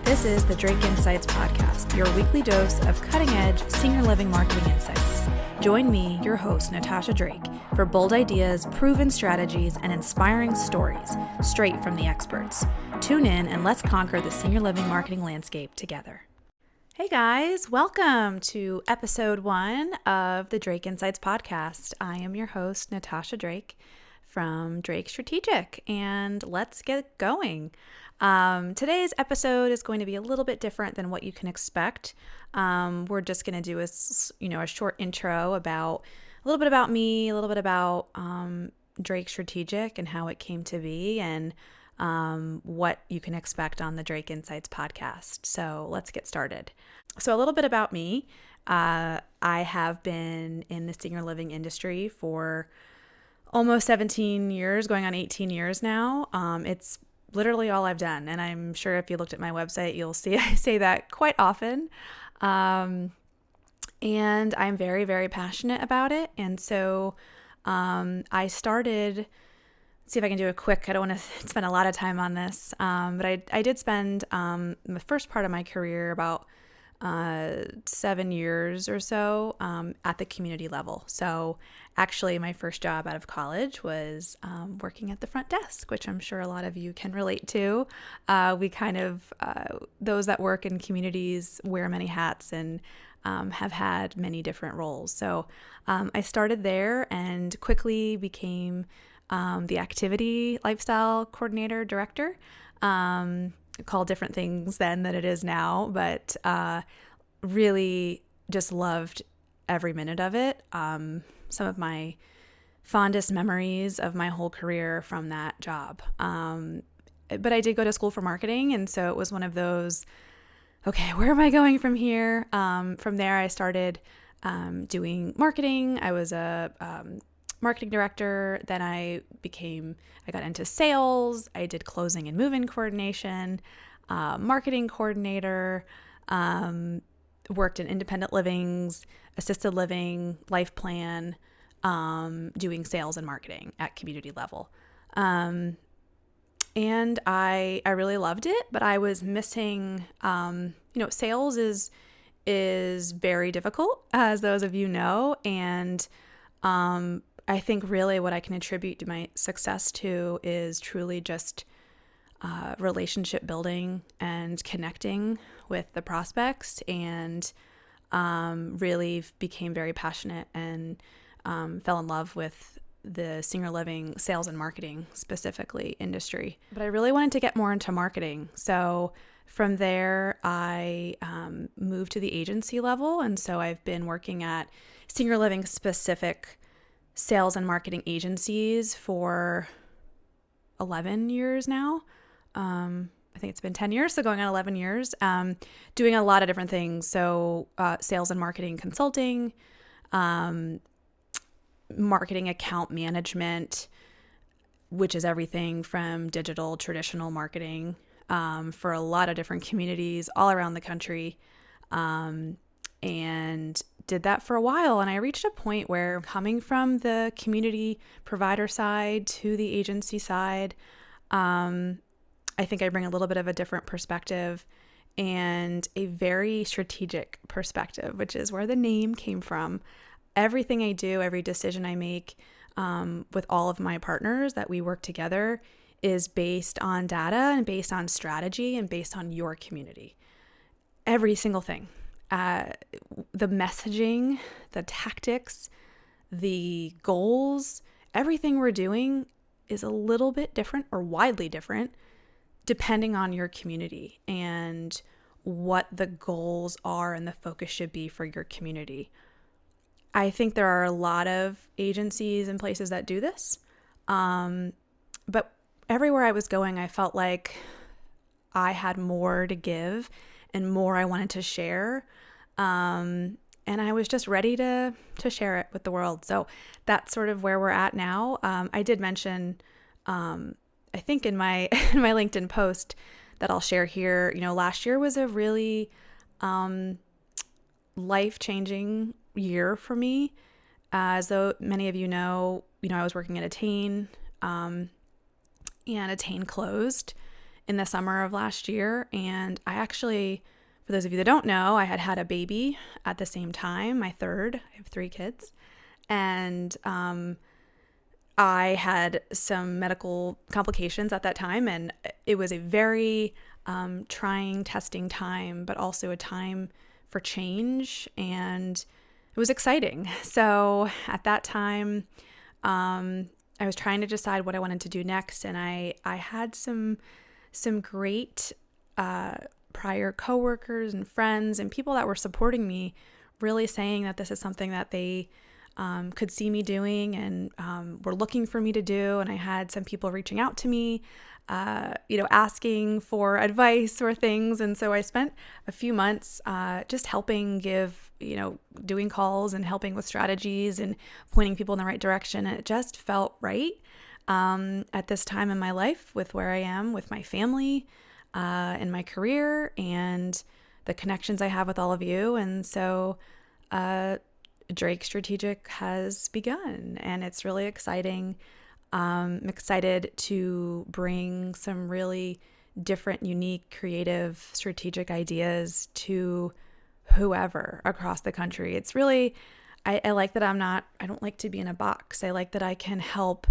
This is the Drake Insights Podcast, your weekly dose of cutting-edge senior living marketing insights. Join me, your host, Natasha Drake, for bold ideas, proven strategies, and inspiring stories straight from the experts. Tune in and let's conquer the senior living marketing landscape together. Hey guys, welcome to episode 1 of the Drake Insights Podcast. I am your host, Natasha Drake from Drake Strategic, and let's get going. Today's episode is going to be a little bit different than what you can expect. We're just going to do a short intro about a little bit about me, a little bit about Drake Strategic and how it came to be, and what you can expect on the Drake Insights podcast. So let's get started. So a little bit about me. I have been in the senior living industry for almost 17 years, going on 18 years now. It's literally all I've done. And I'm sure if you looked at my website, you'll see I say that quite often. And I'm very, very passionate about it. And so I started, see if I can do a quick, I don't want to spend a lot of time on this, but I did spend the first part of my career, about 7 years or so, at the community level. So actually my first job out of college was working at the front desk, which I'm sure a lot of you can relate to. We kind of, those that work in communities wear many hats and have had many different roles. So I started there and quickly became the activity lifestyle coordinator director. Called different things then than it is now, but really just loved every minute of it. Some of my fondest memories of my whole career from that job. But I did go to school for marketing, and so it was one of those, okay, where am I going from here? From there, I started doing marketing. I was a marketing director. Then I got into sales. I did closing and move-in coordination, marketing coordinator, worked in independent livings, assisted living, life plan, doing sales and marketing at community level. And I really loved it, but I was missing, sales is very difficult, as those of you know. And, I think really what I can attribute to my success to is truly just relationship building and connecting with the prospects, and really became very passionate and fell in love with the senior living sales and marketing specifically industry. But I really wanted to get more into marketing. So from there, I moved to the agency level. And so I've been working at senior living specific sales and marketing agencies for 11 years now. I think it's been 10 years, so going on 11 years, doing a lot of different things. So sales and marketing consulting, marketing account management, which is everything from digital, traditional marketing, for a lot of different communities all around the country. And did that for a while. And I reached a point where, coming from the community provider side to the agency side, I think I bring a little bit of a different perspective and a very strategic perspective, which is where the name came from. Everything I do, every decision I make with all of my partners that we work together is based on data and based on strategy and based on your community. Every single thing. The messaging, the tactics, the goals, everything we're doing is a little bit different or widely different depending on your community and what the goals are and the focus should be for your community. I think there are a lot of agencies and places that do this, but everywhere I was going, I felt like I had more to give and more I wanted to share. And I was just ready to share it with the world. So that's sort of where we're at now. I did mention, I think in my in my LinkedIn post that I'll share here, last year was a really life-changing year for me. As though many of you know, I was working at Attain, and Attain closed in the summer of last year. And I actually, for those of you that don't know, I had a baby at the same time, my third. I have 3 kids. And I had some medical complications at that time, and it was a very trying, testing time, but also a time for change, and it was exciting. So at that time, I was trying to decide what I wanted to do next, and I had some great prior coworkers and friends and people that were supporting me, really saying that this is something that they could see me doing and were looking for me to do. And I had some people reaching out to me, asking for advice or things. And so I spent a few months just helping doing calls and helping with strategies and pointing people in the right direction. And it just felt right at this time in my life with where I am with my family and my career and the connections I have with all of you. And so Drake Strategic has begun, and it's really exciting. I'm excited to bring some really different, unique, creative, strategic ideas to whoever across the country. It's really, I like that I don't like to be in a box. I like that I can help,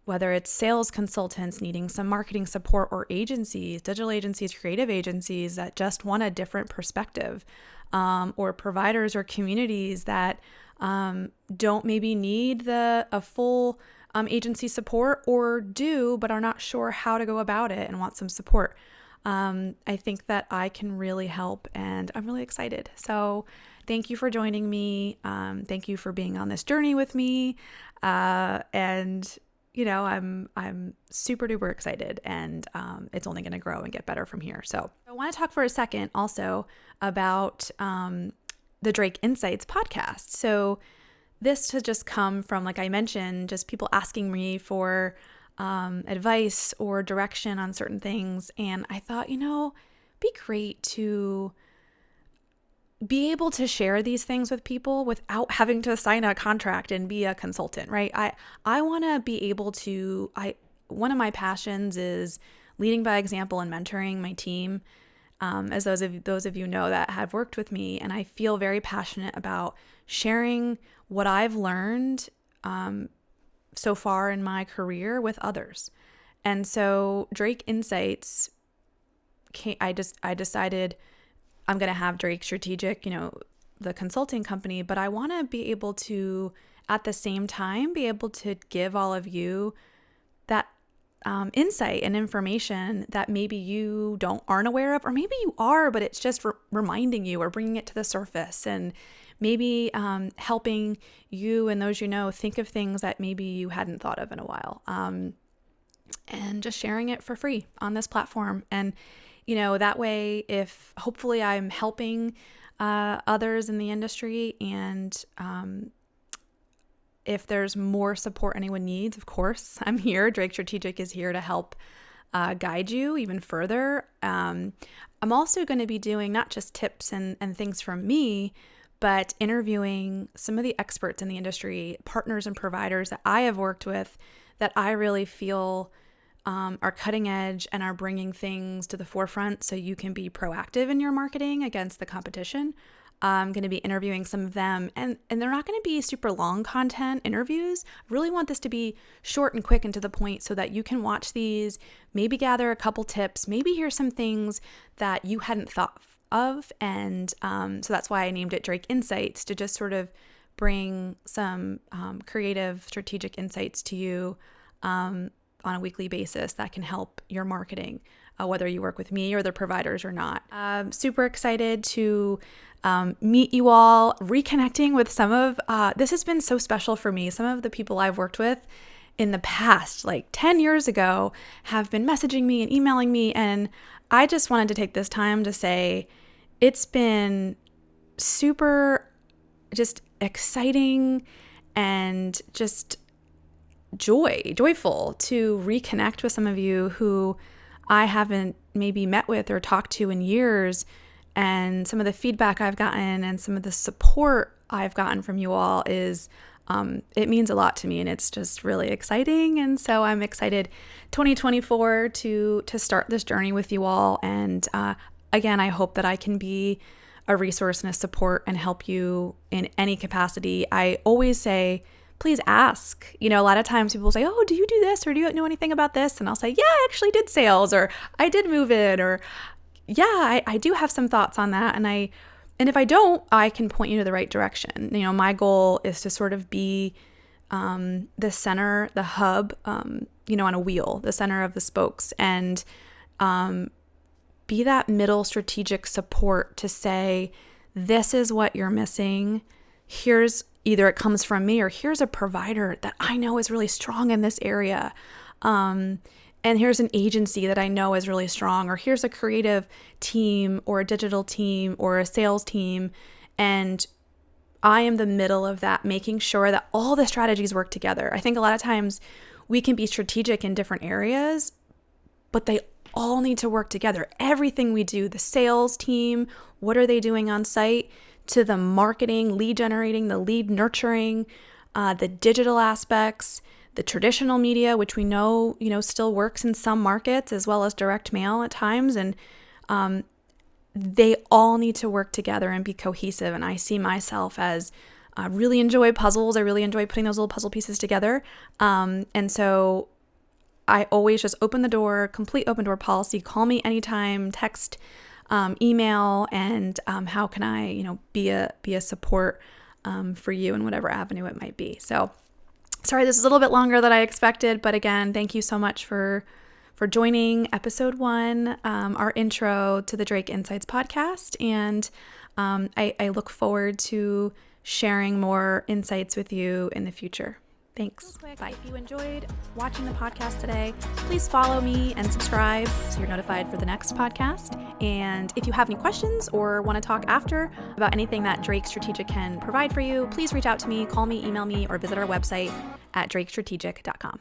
whether it's sales consultants needing some marketing support or agencies, digital agencies, creative agencies that just want a different perspective, or providers or communities that don't maybe need a full agency support, or do but are not sure how to go about it and want some support. I think that I can really help, and I'm really excited. So thank you for joining me. Thank you for being on this journey with me. I'm super duper excited, and it's only going to grow and get better from here. So I want to talk for a second also about the Drake Insights podcast. So this has just come from, like I mentioned, just people asking me for advice or direction on certain things. And I thought, be great to be able to share these things with people without having to sign a contract and be a consultant, right? I want to be able to, one of my passions is leading by example and mentoring my team. As those of you know that have worked with me, and I feel very passionate about sharing what I've learned so far in my career with others. And so Drake Insights, I decided I'm going to have Drake Strategic, the consulting company, but I want to be able to, at the same time, be able to give all of you that insight and information that maybe you aren't aware of, or maybe you are, but it's just reminding you or bringing it to the surface, and maybe helping you and those think of things that maybe you hadn't thought of in a while, and just sharing it for free on this platform. And that way, if hopefully I'm helping others in the industry, and if there's more support anyone needs, of course, I'm here. Drake Strategic is here to help guide you even further. I'm also going to be doing not just tips and things from me, but interviewing some of the experts in the industry, partners and providers that I have worked with that I really feel are cutting edge and are bringing things to the forefront so you can be proactive in your marketing against the competition. I'm going to be interviewing some of them, and they're not going to be super long content interviews. I really want this to be short and quick and to the point so that you can watch these, maybe gather a couple tips, maybe hear some things that you hadn't thought of. And so that's why I named it Drake Insights, to just sort of bring some creative, strategic insights to you on a weekly basis that can help your marketing, whether you work with me or the providers or not. Super excited to meet you all, reconnecting with some of, this has been so special for me. Some of the people I've worked with in the past, like 10 years ago, have been messaging me and emailing me. And I just wanted to take this time to say, it's been super just exciting and just joyful to reconnect with some of you who I haven't maybe met with or talked to in years. And some of the feedback I've gotten and some of the support I've gotten from you all is it means a lot to me, and it's just really exciting. And so I'm excited 2024 to start this journey with you all. And again, I hope that I can be a resource and a support and help you in any capacity. I always say, please ask. A lot of times people say, oh, do you do this? Or do you know anything about this? And I'll say, yeah, I actually did sales, or I did move it, or yeah, I do have some thoughts on that. And if I don't, I can point you to the right direction. My goal is to sort of be the center, the hub, on a wheel, the center of the spokes, and be that middle strategic support to say, this is what you're missing. Here's either it comes from me, or here's a provider that I know is really strong in this area. And here's an agency that I know is really strong, or here's a creative team or a digital team or a sales team. And I am the middle of that, making sure that all the strategies work together. I think a lot of times we can be strategic in different areas, but they all need to work together. Everything we do, the sales team, what are they doing on site, to the marketing, lead generating, the lead nurturing, the digital aspects, the traditional media, which we know, still works in some markets, as well as direct mail at times. And they all need to work together and be cohesive. And I see myself as I really enjoy puzzles. I really enjoy putting those little puzzle pieces together. And so I always just open the door, complete open door policy. Call me anytime, text, email, and how can I, be a support for you in whatever avenue it might be. So sorry, this is a little bit longer than I expected, but again, thank you so much for joining episode 1, our intro to the Drake Insights podcast. And I look forward to sharing more insights with you in the future. Thanks. Bye. If you enjoyed watching the podcast today, please follow me and subscribe so you're notified for the next podcast. And if you have any questions or want to talk after about anything that Drake Strategic can provide for you, please reach out to me, call me, email me, or visit our website at drakestrategic.com.